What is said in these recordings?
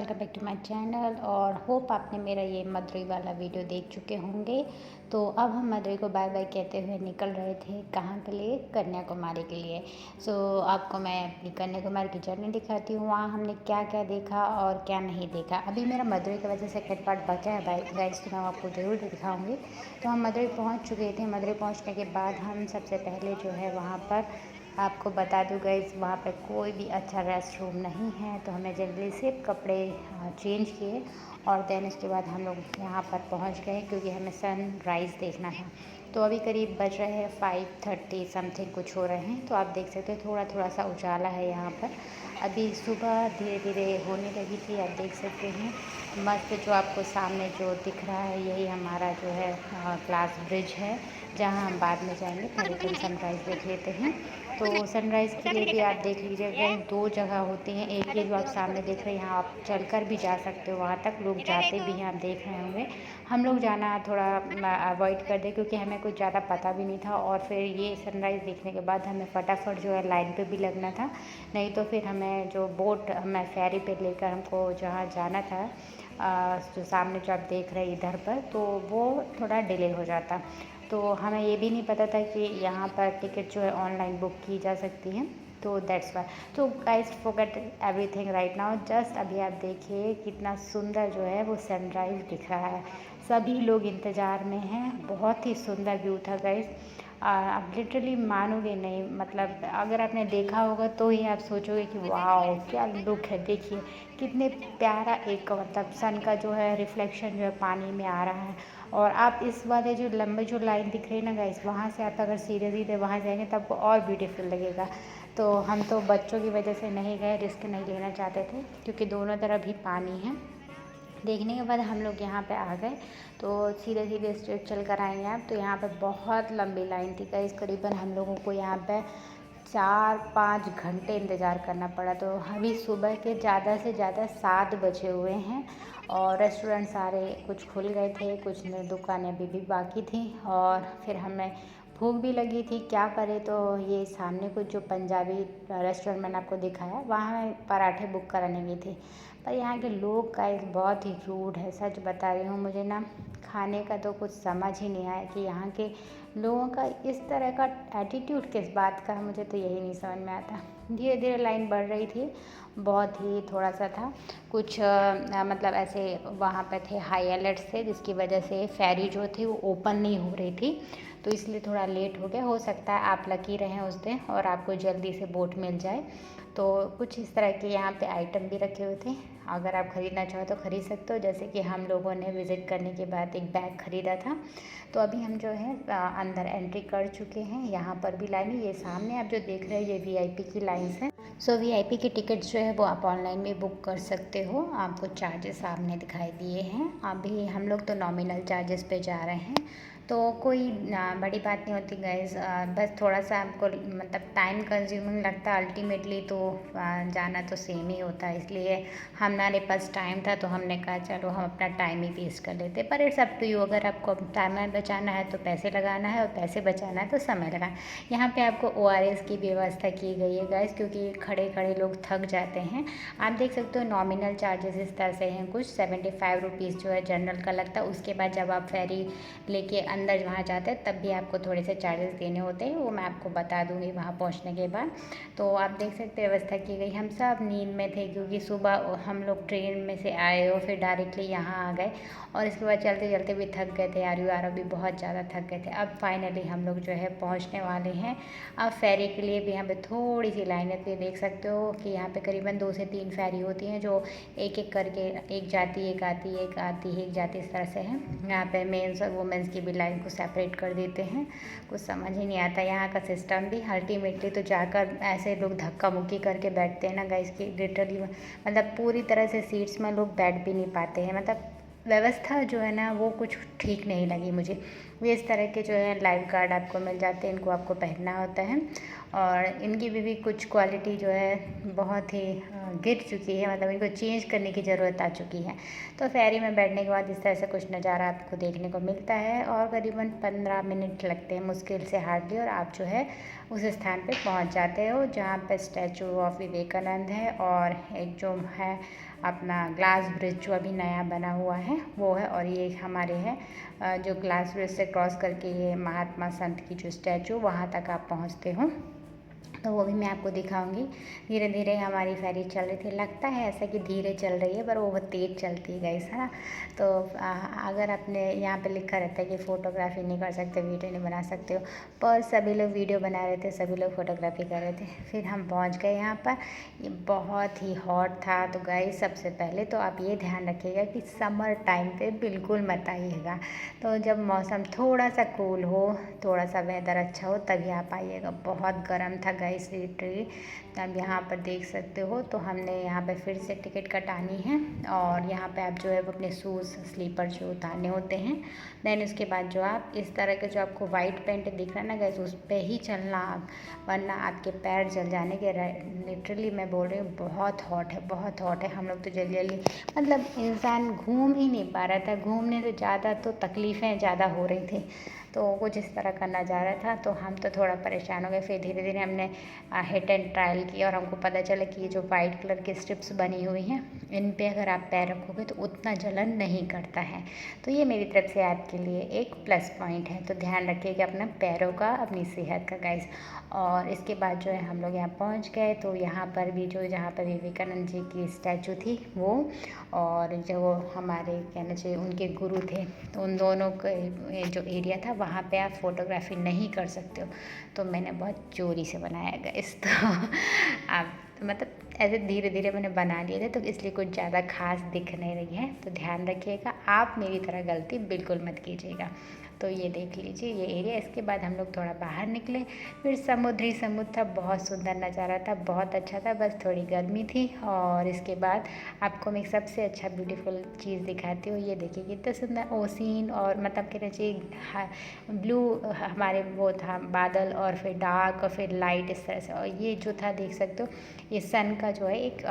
Welcome back to my channel. और hope आपने मेरा ये मदुरई वाला वीडियो देख चुके होंगे। तो अब हम मदुरई को बाय बाय कहते हुए निकल रहे थे कहाँ के लिए, कन्याकुमारी के लिए। आपको मैं अपनी कन्याकुमारी की जर्नी दिखाती हूँ, वहाँ हमने क्या क्या देखा और क्या नहीं देखा। अभी मेरा मदुरई की वजह से सेकंड पार्ट बचा है गाइस, तो मैं आपको ज़रूर दिखाऊँगी। तो हम मदुरई पहुँच चुके थे। मदुरई पहुँचने के बाद हम सबसे पहले जो है वहाँ पर आपको बता दूँ गाइस, वहाँ पे कोई भी अच्छा रेस्ट रूम नहीं है। तो हमने जल्दी से कपड़े चेंज किए और देन इसके बाद हम लोग यहाँ पर पहुँच गए क्योंकि हमें सनराइज़ देखना था। तो अभी करीब बज रहे हैं 5:30 समथिंग कुछ हो रहे हैं। तो आप देख सकते हो थोड़ा थोड़ा सा उजाला है यहाँ पर। अभी सुबह धीरे धीरे होने लगी थी, आप देख सकते हैं। मस्त जो आपको सामने जो दिख रहा है यही हमारा जो है ग्लास ब्रिज है, जहाँ हम बाद में जाएंगे। पहले तो सनराइज़ देख लेते हैं। तो सनराइज़ के लिए भी आप देख लीजिएगा, दो जगह होती हैं। एक ये जो आप सामने देख रहे हैं, यहाँ आप चलकर भी जा सकते हो, वहाँ तक लोग जाते भी हैं, आप देख रहे होंगे। हम लोग जाना थोड़ा अवॉइड कर दें क्योंकि हमें कुछ ज़्यादा पता भी नहीं था। और फिर ये सनराइज़ देखने के बाद हमें फटाफट जो है लाइन पे भी लगना था, नहीं तो फिर हमें जो बोट हमें फेरी पे लेकर हमको जहाँ जाना था, जो सामने जो आप देख रहे हैं इधर पर, तो वो थोड़ा डिले हो जाता। तो हमें ये भी नहीं पता था कि यहाँ पर टिकट जो है ऑनलाइन बुक की जा सकती हैं। तो दैट्स वाई। तो guys forget everything right now, just अभी आप देखिए कितना सुंदर जो है वो सनराइज़ दिख रहा है। सभी लोग इंतज़ार में हैं। बहुत ही सुंदर व्यू था गाइस। आप लिटरली मानोगे नहीं, मतलब अगर आपने देखा होगा तो ही आप सोचोगे कि वाह क्या लुक है। देखिए कितने प्यारा एक मतलब सन का जो है रिफ्लेक्शन जो है पानी में आ रहा है। और आप इस वाले जो लंबे जो लाइन दिख रही है ना गाइस, वहाँ से आप अगर सीधे सीधे वहाँ जाएंगे तो आपको और ब्यूटीफुल लगेगा। तो हम तो बच्चों की वजह से नहीं गए, रिस्क नहीं लेना चाहते थे क्योंकि दोनों तरफ ही पानी है। देखने के बाद हम लोग यहाँ पे आ गए। तो सीधे सीधे स्ट्रेट चल कर आएंगे आप, तो यहाँ पे बहुत लंबी लाइन थी गाइस। करीबन हम लोगों को यहाँ पे 4-5 घंटे इंतज़ार करना पड़ा। तो अभी सुबह के ज़्यादा से ज़्यादा 7 बजे हुए हैं और रेस्टोरेंट सारे कुछ खुल गए थे, कुछ दुकानें अभी भी बाकी थी। और फिर हमें भूख भी लगी थी, क्या करें। तो ये सामने कुछ जो पंजाबी रेस्टोरेंट मैंने आपको दिखाया, वहाँ मैं पराठे बुक कराने गई थी। पर यहाँ के लोग का एक बहुत ही रूड है, सच बता रही हूँ। मुझे ना खाने का तो कुछ समझ ही नहीं आया कि यहाँ के लोगों का इस तरह का एटीट्यूड किस बात का है, मुझे तो यही नहीं समझ में आता। धीरे धीरे लाइन बढ़ रही थी, बहुत ही थोड़ा सा था कुछ मतलब ऐसे वहाँ पे थे हाई अलर्ट थे, जिसकी वजह से फेरी जो थी वो ओपन नहीं हो रही थी। तो इसलिए थोड़ा लेट हो गया। हो सकता है आप लकी रहें उस दिन और आपको जल्दी से बोट मिल जाए। तो कुछ इस तरह के यहाँ पे आइटम भी रखे हुए थे, अगर आप ख़रीदना चाहो तो ख़रीद सकते हो। जैसे कि हम लोगों ने विज़िट करने के बाद एक बैग ख़रीदा था। तो अभी हम जो है अंदर एंट्री कर चुके हैं। यहाँ पर भी लाइन है, ये सामने आप जो देख रहे हो ये वीआईपी की लाइन्स है। वीआईपी के टिकट्स जो है वो आप ऑनलाइन भी बुक कर सकते हो। आपको चार्जेस सामने दिखाई दिए हैं। अभी हम लोग तो नॉमिनल चार्जेस पे जा रहे हैं, तो कोई बड़ी बात नहीं होती गाइस। बस थोड़ा सा आपको मतलब टाइम कंज्यूमिंग लगता है अल्टीमेटली। तो जाना तो सेम ही होता है, इसलिए हमारे पास टाइम था तो हमने कहा चलो हम अपना टाइम ही वेस्ट कर लेते। पर इट्स अप टू यू, अगर आपको टाइम बचाना है तो पैसे लगाना है और पैसे बचाना है तो समय लगाना है। यहाँ पे आपको ORS की व्यवस्था की गई है गाइस, क्योंकि खड़े खड़े लोग थक जाते हैं। आप देख सकते हो नॉमिनल चार्जेस इस तरह से हैं, कुछ 75 रुपीज़ जो है जनरल का लगता है। उसके बाद जब आप फेरी लेके अंदर वहाँ जाते हैं तब भी आपको थोड़े से चार्जेस देने होते हैं, वो मैं आपको बता दूँगी वहाँ पहुँचने के बाद। तो आप देख सकते हैं व्यवस्था की गई। हम सब नींद में थे क्योंकि सुबह हम लोग ट्रेन में से आए और फिर डायरेक्टली यहाँ आ गए और इसके बाद चलते चलते भी थक गए थे, यार भी बहुत ज़्यादा थक गए थे। अब फाइनली हम लोग जो है पहुँचने वाले हैं। अब फेरी के लिए भी यहाँ पे थोड़ी सी लाइनें थी, देख सकते हो कि यहाँ पे करीबन 2 से 3 फेरी होती हैं, जो एक एक करके एक जाती एक आती एक आती एक जाती, इस तरह से है। यहाँ पे मेंस और वुमेंस की भी लाइन को सेपरेट कर देते हैं। कुछ समझ ही नहीं आता यहाँ का सिस्टम भी। अल्टीमेटली तो जाकर ऐसे लोग धक्का मुक्की करके बैठते हैं ना गाइस की लिटरली मतलब पूरी तरह से सीट्स में लोग बैठ भी नहीं पाते हैं। मतलब व्यवस्था जो है ना वो कुछ ठीक नहीं लगी मुझे। ये इस तरह के जो है लाइफ गार्ड आपको मिल जाते हैं, इनको आपको पहनना होता है। और इनकी भी कुछ क्वालिटी जो है बहुत ही गिर चुकी है, मतलब इनको चेंज करने की ज़रूरत आ चुकी है। तो फेरी में बैठने के बाद इस तरह से कुछ नज़ारा आपको देखने को मिलता है और करीबन 15 मिनट लगते हैं मुश्किल से हार्डली, और आप जो है उस स्थान पे पहुंच जाते हो जहाँ पे स्टैचू ऑफ विवेकानंद है और एक जो है अपना ग्लास ब्रिज जो अभी नया बना हुआ है वो है। और ये हमारे है जो ग्लास ब्रिज से क्रॉस करके ये महात्मा संत की जो स्टैचू वहाँ तक आप पहुँचते हो, तो वो भी मैं आपको दिखाऊंगी। धीरे धीरे हमारी फेरी चल रही थी, लगता है ऐसा कि धीरे चल रही है पर वो बहुत तेज़ चलती है गाइस, है ना। तो अगर आपने यहाँ पे लिखा रहता है कि फ़ोटोग्राफी नहीं कर सकते, वीडियो नहीं बना सकते हो, पर सभी लोग वीडियो बना रहे थे, सभी लोग फ़ोटोग्राफी कर रहे थे। फिर हम पहुँच गए यहाँ पर, ये बहुत ही हॉट था। तो गाइस सबसे पहले तो आप ये ध्यान रखिएगा कि समर टाइम पर बिल्कुल मत आइएगा। तो जब मौसम थोड़ा सा कूल हो, थोड़ा सा वेदर अच्छा हो, तभी आप आइएगा। बहुत गर्म था गाइस लिटरली। अब यहाँ पर देख सकते हो, तो हमने यहाँ पे फिर से टिकट कटानी है और यहाँ पे आप जो है वो अपने शूज़ स्लीपर जो उतारने होते हैं। देन उसके बाद जो आप इस तरह के जो आपको वाइट पेंट दिख रहा है ना गाइस, उस पर ही चलना आप, वरना आपके पैर जल जाने के। लिटरली मैं बोल रही हूँ बहुत हॉट है, बहुत हॉट है। हम लोग तो जल्दी जल्दी मतलब इंसान घूम ही नहीं पा रहा था, घूमने से ज़्यादा तो तकलीफ़ें ज़्यादा हो रही थी। तो कुछ इस तरह का नज़ारा था, तो हम तो थोड़ा परेशान हो गए। फिर धीरे धीरे हमने हिट एंड ट्रायल किया और हमको पता चला कि ये जो वाइट कलर की स्ट्रिप्स बनी हुई हैं, इन पे अगर आप पैर रखोगे तो उतना जलन नहीं करता है। तो ये मेरी तरफ से आपके लिए एक प्लस पॉइंट है। तो ध्यान रखिएगा अपना पैरों का, अपनी सेहत का गाइस। और इसके बाद जो है हम लोग यहाँ पहुँच गए। तो यहाँ पर भी जो जहाँ पर विवेकानंद जी की स्टैचू थी वो, और जो वो हमारे कहना चाहिए उनके गुरु थे, तो उन दोनों के जो एरिया था वहाँ पे आप फ़ोटोग्राफी नहीं कर सकते हो। तो मैंने बहुत चोरी से बनाया गाइस। तो आप मतलब ऐसे धीरे धीरे मैंने बना लिए थे, तो इसलिए कुछ ज़्यादा खास दिख नहीं रही है। तो ध्यान रखिएगा, आप मेरी तरह गलती बिल्कुल मत कीजिएगा। तो ये देख लीजिए ये एरिया। इसके बाद हम लोग थोड़ा बाहर निकले, फिर समुद्र था, बहुत सुंदर नज़ारा था, बहुत अच्छा था, बस थोड़ी गर्मी थी। और इसके बाद आपको मैं सबसे अच्छा ब्यूटीफुल चीज़ दिखाती हूँ। ये देखिए कितना सुंदर ओसीन, और मतलब कहना चाहिए ब्लू हमारे वो था बादल, और फिर डार्क और फिर लाइट इस तरह से। और ये जो था देख सकते हो, ये सन का जो है एक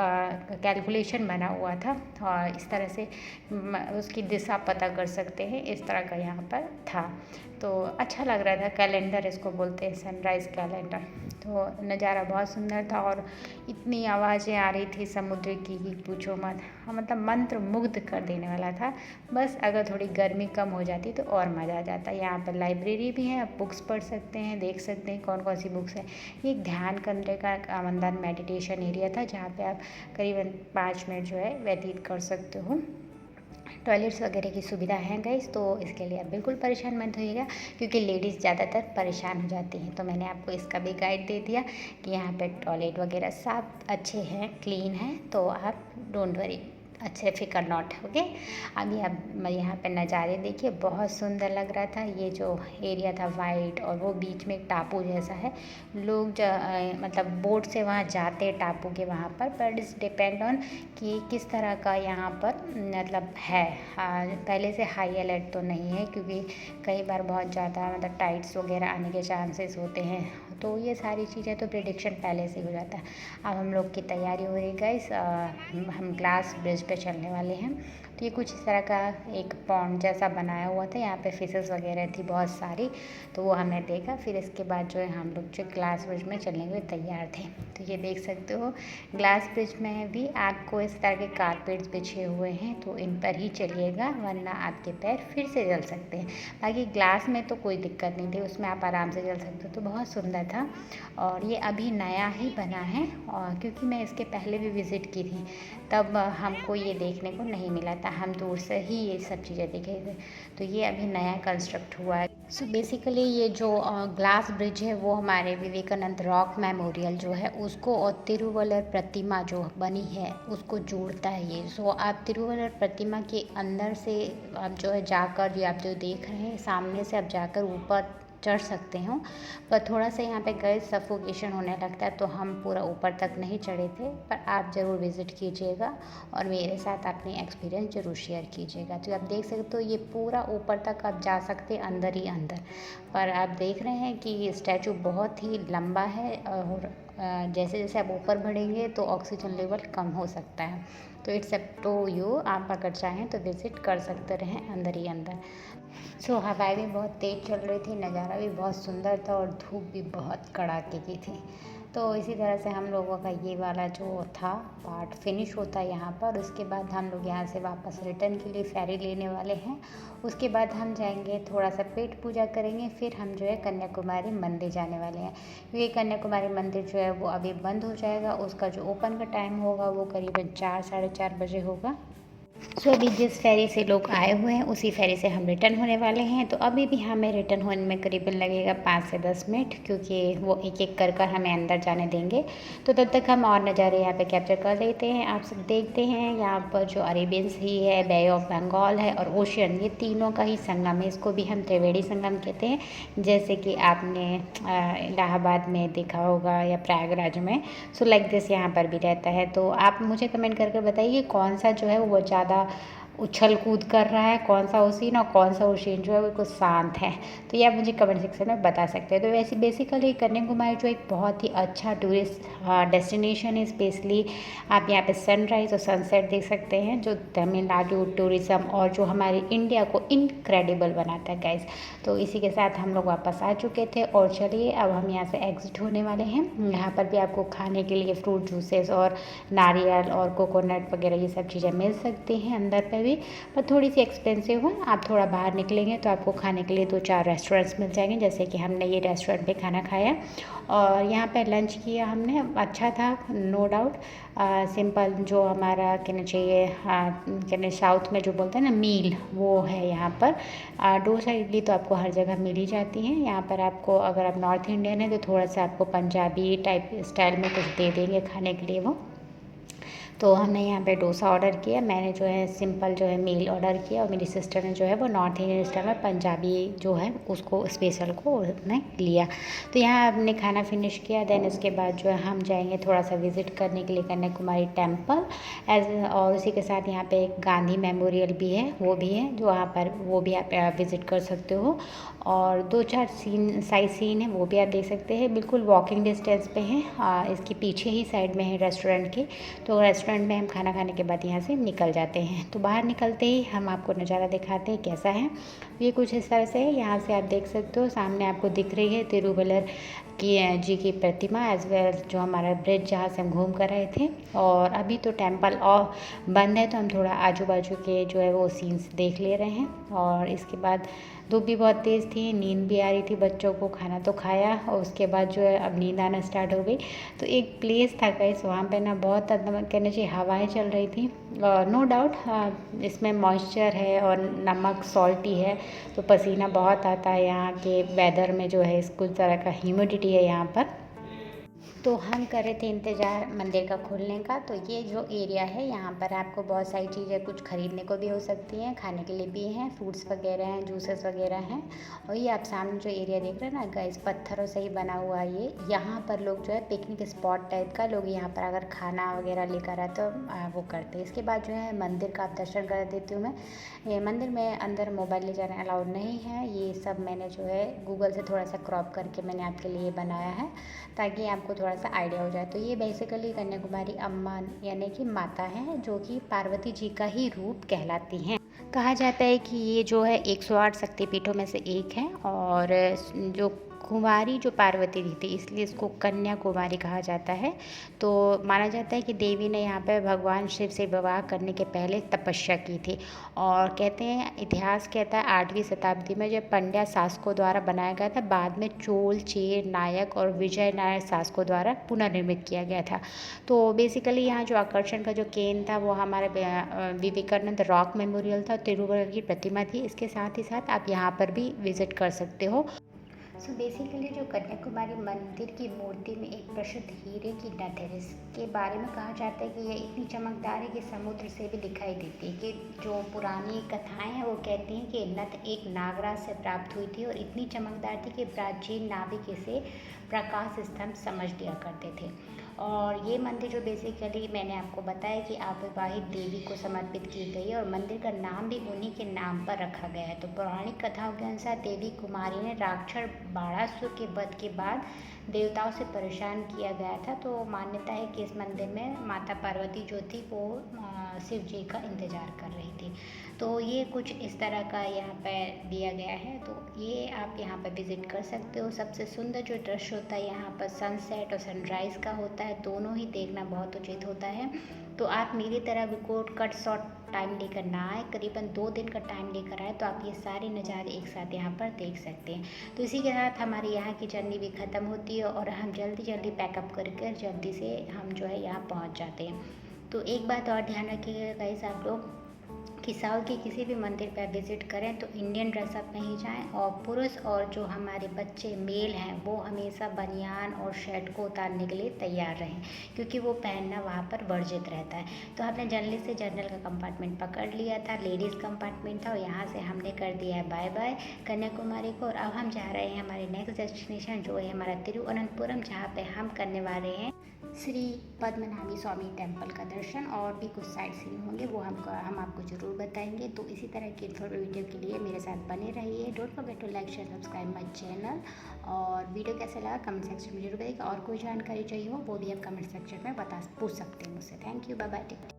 कैलकुलेशन बना हुआ था, और इस तरह से उसकी दिशा पता कर सकते हैं, इस तरह का यहाँ पर था। तो अच्छा लग रहा था, कैलेंडर इसको बोलते हैं, सनराइज़ कैलेंडर। तो नज़ारा बहुत सुंदर था, और इतनी आवाज़ें आ रही थी समुद्र की कि पूछो मत। मतलब मंत्र मुग्ध कर देने वाला था। बस अगर थोड़ी गर्मी कम हो जाती तो और मज़ा आ जाता। यहाँ पर लाइब्रेरी भी है, आप बुक्स पढ़ सकते हैं, देख सकते हैं कौन कौन सी बुक्स हैं। ये एक ध्यान करने का अंदर मेडिटेशन एरिया था, जहाँ पे आप करीबन 5 मिनट जो है व्यतीत कर सकते हो। टॉयलेट्स वगैरह की सुविधा है गाइस, तो इसके लिए आप बिल्कुल परेशान मत होइएगा, क्योंकि लेडीज़ ज़्यादातर परेशान हो जाती हैं। तो मैंने आपको इसका भी गाइड दे दिया कि यहाँ पे टॉयलेट वगैरह सब अच्छे हैं, क्लीन हैं, तो आप डोंट वरी, अच्छे फिकर नॉट। ओके, अभी आप यहाँ पे नज़ारे देखिए, बहुत सुंदर लग रहा था। ये जो एरिया था वाइट, और वो बीच में एक टापू जैसा है। लोग मतलब बोट से वहाँ जाते हैं टापू के वहाँ पर, बट इट्स डिपेंड ऑन कि किस तरह का यहाँ पर मतलब है। पहले से हाई अलर्ट तो नहीं है, क्योंकि कई बार बहुत ज़्यादा मतलब टाइड्स वगैरह आने के चांसेस होते हैं। तो ये सारी चीज़ें तो प्रिडिक्शन पहले से हो जाता है। अब हम लोग की तैयारी हो रही गाइस, हम ग्लास ब्रिज पे चलने वाले हैं। तो ये कुछ इस तरह का एक पॉन्ड जैसा बनाया हुआ था, यहाँ पे फिशेस वगैरह थी बहुत सारी, तो वो हमने देखा। फिर इसके बाद जो है हम लोग जो ग्लास ब्रिज में चलने के लिए तैयार थे। तो ये देख सकते हो, ग्लास ब्रिज में भी आपको इस तरह के कारपेट्स बिछे हुए हैं, तो इन पर ही चलिएगा, वरना आपके पैर फिर से जल सकते हैं। बाकी ग्लास में तो कोई दिक्कत नहीं थी, उसमें आप आराम से चल सकते हो। तो बहुत सुंदर था, और ये अभी नया ही बना है, और क्योंकि मैं इसके पहले भी विज़िट की थी, तब हमको ये देखने को नहीं मिला था, हम दूर से ही ये सब चीज़ें देखे थे। तो ये अभी नया कंस्ट्रक्ट हुआ है। सो बेसिकली ये जो ग्लास ब्रिज है वो हमारे विवेकानंद रॉक मेमोरियल जो है उसको, और तिरुवल्लर प्रतिमा जो बनी है उसको जोड़ता है ये। सो आप तिरुवल्लर प्रतिमा के अंदर से आप जो है जाकर, ये आप जो देख रहे हैं सामने से, आप जाकर ऊपर चढ़ सकते हो। पर थोड़ा सा यहाँ पे गए सफोकेशन होने लगता है, तो हम पूरा ऊपर तक नहीं चढ़े थे। पर आप ज़रूर विज़िट कीजिएगा, और मेरे साथ अपनी एक्सपीरियंस ज़रूर शेयर कीजिएगा। तो आप देख सकते हो, ये पूरा ऊपर तक आप जा सकते हैं, अंदर ही अंदर। पर आप देख रहे हैं कि ये स्टैचू बहुत ही लंबा है, और जैसे जैसे आप ऊपर बढ़ेंगे तो ऑक्सीजन लेवल कम हो सकता है। तो इट्स अप टू यू, आप अगर चाहें तो विज़िट कर सकते रहें अंदर ही अंदर। सो हवाएं भी बहुत तेज़ चल रही थी, नज़ारा भी बहुत सुंदर था, और धूप भी बहुत कड़ाके की थी। तो इसी तरह से हम लोगों का ये वाला जो था पार्ट फिनिश होता है यहाँ पर। उसके बाद हम लोग यहाँ से वापस रिटर्न के लिए फेरी लेने वाले हैं। उसके बाद हम जाएंगे, थोड़ा सा पेट पूजा करेंगे, फिर हम जो है कन्याकुमारी मंदिर जाने वाले हैं। क्योंकि कन्याकुमारी मंदिर जो है वो अभी बंद हो जाएगा, उसका जो ओपन का टाइम होगा वो करीबन 4 साढ़े 4 बजे होगा। सो अभी जिस फेरी से लोग आए हुए हैं उसी फेरी से हम रिटर्न होने वाले हैं। तो अभी भी हमें रिटर्न होने में करीबन लगेगा 5 से 10 मिनट, क्योंकि वो एक एक कर कर हमें अंदर जाने देंगे। तो तब तक हम और नज़ारे यहाँ पे कैप्चर कर लेते हैं। आप सब देखते हैं यहाँ पर जो अरेबियन सी है, बे ऑफ बंगाल है और ओशियन, ये तीनों का ही संगम है। इसको भी हम त्रिवेणी संगम कहते हैं, जैसे कि आपने इलाहाबाद में देखा होगा या प्रयागराज में। सो लाइक दिस यहाँ पर भी रहता है। तो आप मुझे कमेंट करके बताइए कौन सा जो है वो ज़्यादा उछल कूद कर रहा है, कौन सा ओशियन और कौन सा ओशियन जो है वो कुछ शांत है। तो ये आप मुझे कमेंट सेक्शन में बता सकते हैं। तो वैसे बेसिकली कन्याकुमारी जो एक बहुत ही अच्छा टूरिस्ट डेस्टिनेशन है। स्पेशली आप यहाँ पे सनराइज़ और सनसेट देख सकते हैं, जो तमिलनाडु टूरिज़्म और जो हमारे इंडिया को इनक्रेडिबल बनाता है गाइस। तो इसी के साथ हम लोग वापस आ चुके थे और चलिए अब हम यहाँ से एग्जिट होने वाले हैं। यहाँ पर भी आपको खाने के लिए फ्रूट जूसेस और नारियल और कोकोनट वगैरह ये सब चीज़ें मिल सकती हैं अंदर पर भी, पर थोड़ी सी एक्सपेंसिव है। आप थोड़ा बाहर निकलेंगे तो आपको खाने के लिए 2-4 रेस्टोरेंट्स मिल जाएंगे, जैसे कि हमने ये रेस्टोरेंट पे खाना खाया और यहाँ पे लंच किया हमने। अच्छा था नो डाउट। सिंपल जो हमारा कहना चाहिए कहने साउथ में जो बोलते हैं ना मील, वो है यहाँ पर। डोसा इडली तो आपको हर जगह मिल ही जाती है। यहाँ पर आपको अगर आप नॉर्थ इंडियन है तो थोड़ा सा आपको पंजाबी टाइप स्टाइल में कुछ दे देंगे खाने के लिए वो। तो हमने यहाँ पे डोसा ऑर्डर किया, मैंने जो है सिंपल जो है मील ऑर्डर किया और मेरी सिस्टर ने जो है वो नॉर्थ इंडियन स्टाइल में पंजाबी जो है उसको स्पेशल को उसने लिया। तो यहाँ हमने खाना फिनिश किया। देन उसके बाद जो है हम जाएंगे थोड़ा सा विज़िट करने के लिए कन्याकुमारी टेम्पल और उसी के साथ यहाँ पे एक गांधी मेमोरियल भी है, वो भी है जो वहाँ पर, वो भी आप विज़िट कर सकते हो। और 2-4 साइट सीन है वो भी आप देख सकते हैं, बिल्कुल वॉकिंग डिस्टेंस पे है। इसके पीछे ही साइड में है रेस्टोरेंट के। तो रेस्टोरेंट में हम खाना खाने के बाद यहाँ से निकल जाते हैं। तो बाहर निकलते ही हम आपको नज़ारा दिखाते हैं कैसा है। ये कुछ इस तरह से है। यहाँ से आप देख सकते हो सामने आपको दिख रही है तिरुवल्लर की जी की प्रतिमा, एज वेल जो हमारा ब्रिज जहाँ से हम घूम कर रहे थे। और अभी तो टेम्पल और बंद है, तो हम थोड़ा आजू बाजू के जो है वो सीन्स देख ले रहे हैं। और इसके बाद धूप भी बहुत तेज़ थी, नींद भी आ रही थी बच्चों को। खाना तो खाया और उसके बाद जो है अब नींद आना स्टार्ट हो गई। तो एक प्लेस था गाइस, वहाँ पे ना बहुत कहना चाहिए हवाएं चल रही थी। नो डाउट इसमें मॉइस्चर है और नमक सॉल्टी है, तो पसीना बहुत आता है। यहाँ के वेदर में जो है कुछ तरह का ह्यूमिडिटी है यहाँ पर। तो हम कर रहे थे इंतज़ार मंदिर का खुलने का। तो ये जो एरिया है यहाँ पर आपको बहुत सारी चीज़ें कुछ ख़रीदने को भी हो सकती हैं, खाने के लिए भी हैं, फ्रूट्स वगैरह हैं, जूसेस वगैरह हैं। और ये आप सामने जो एरिया देख रहे हैं ना गाइस, पत्थरों से ही बना हुआ ये, यहाँ पर लोग जो है पिकनिक स्पॉट टाइप का, लोग यहाँ पर अगर खाना वगैरह लेकर आते तो वो करते हैं। इसके बाद जो है मंदिर का आप दर्शन कर देती हूँ मैं। ये मंदिर में अंदर मोबाइल ले जाना अलाउड नहीं है। ये सब मैंने जो है गूगल से थोड़ा सा क्रॉप करके मैंने आपके लिए बनाया है, ताकि आपको थोड़ा सा आइडिया हो जाए। तो ये बेसिकली कन्याकुमारी अम्मा यानी कि माता हैं, जो कि पार्वती जी का ही रूप कहलाती हैं। कहा जाता है कि ये जो है 108 शक्तिपीठों में से एक है। और जो कुमारी जो पार्वती जी थी, इसलिए इसको कन्याकुमारी कहा जाता है। तो माना जाता है कि देवी ने यहाँ पर भगवान शिव से विवाह करने के पहले तपस्या की थी। और कहते हैं, इतिहास कहता है 8वीं शताब्दी में जब पंड्या शासकों द्वारा बनाया गया था, बाद में चोल, चेर नायक और विजय नायक शासकों द्वारा पुनर्निर्मित किया गया था। तो बेसिकली यहाँ जो आकर्षण का जो केंद्र था वो हमारे विवेकानंद रॉक मेमोरियल था, तिरुवल्लुवर की प्रतिमा थी। इसके साथ ही साथ आप यहाँ पर भी विजिट कर सकते हो। सो बेसिकली जो कन्याकुमारी मंदिर की मूर्ति में एक प्रसिद्ध हीरे की नथ है, जिसके बारे में कहा जाता है कि यह इतनी चमकदार है कि समुद्र से भी दिखाई देती है। कि जो पुरानी कथाएं हैं वो कहती हैं कि नथ एक नागराज से प्राप्त हुई थी और इतनी चमकदार थी कि प्राचीन नाविक इसे प्रकाश स्तंभ समझ लिया करते थे। और ये मंदिर जो बेसिकली मैंने आपको बताया कि अविवाहित देवी को समर्पित की गई है, और मंदिर का नाम भी उन्हीं के नाम पर रखा गया है। तो पौराणिक कथाओं के अनुसार देवी कुमारी ने राक्षस बाणासुर के वध के बाद देवताओं से परेशान किया गया था। तो मान्यता है कि इस मंदिर में माता पार्वती जो थी वो शिव जी का इंतज़ार कर रही थी। तो ये कुछ इस तरह का यहाँ पे दिया गया है, तो ये आप यहाँ पर विज़िट कर सकते हो। सबसे सुंदर जो दृश्य होता है यहाँ पर सनसेट और सनराइज़ का होता है, दोनों ही देखना बहुत उचित होता है। तो आप मेरी तरह बिल्कुल कट शॉर्ट टाइम लेकर ना आए, करीबन 2 दिन का टाइम लेकर आए, तो आप ये सारे नज़ारे एक साथ यहाँ पर देख सकते हैं। तो इसी के साथ हमारी यहाँ की जर्नी भी ख़त्म होती है और हम जल्दी पैकअप करके जल्दी से हम जो है यहाँ पहुँच जाते हैं। तो एक बात और ध्यान रखिएगा गाइस आप लोग कि साउथ के किसी भी मंदिर पर विज़िट करें तो इंडियन ड्रेसअप में ही जाएं, और पुरुष और जो हमारे बच्चे मेल हैं वो हमेशा बनियान और शर्ट को उतारने के लिए तैयार रहें, क्योंकि वो पहनना वहाँ पर वर्जित रहता है। तो हमने जल्दी से जनरल का कंपार्टमेंट पकड़ लिया था, लेडीज़ कंपार्टमेंट था, और यहाँ से हमने कर दिया है बाय बाय कन्याकुमारी को। और अब हम जा रहे हैं हमारे नेक्स्ट डेस्टिनेशन जो है हमारा तिरुवनंतपुरम, जहाँ पर हम करने वाले हैं श्री पद्मनाभी स्वामी टेम्पल का दर्शन, और भी कुछ साइट सीइंग होंगे वो हम आपको ज़रूर बताएंगे। तो इसी तरह की इन्फॉर्मेटिव वीडियो के लिए मेरे साथ बने रहिए। Don't forget to like share subscribe my channel, और वीडियो कैसा लगा कमेंट सेक्शन में जरूर बताइएगा। और कोई जानकारी चाहिए हो वो भी आप कमेंट सेक्शन में पूछ सकते हैं मुझसे। Thank you, bye bye.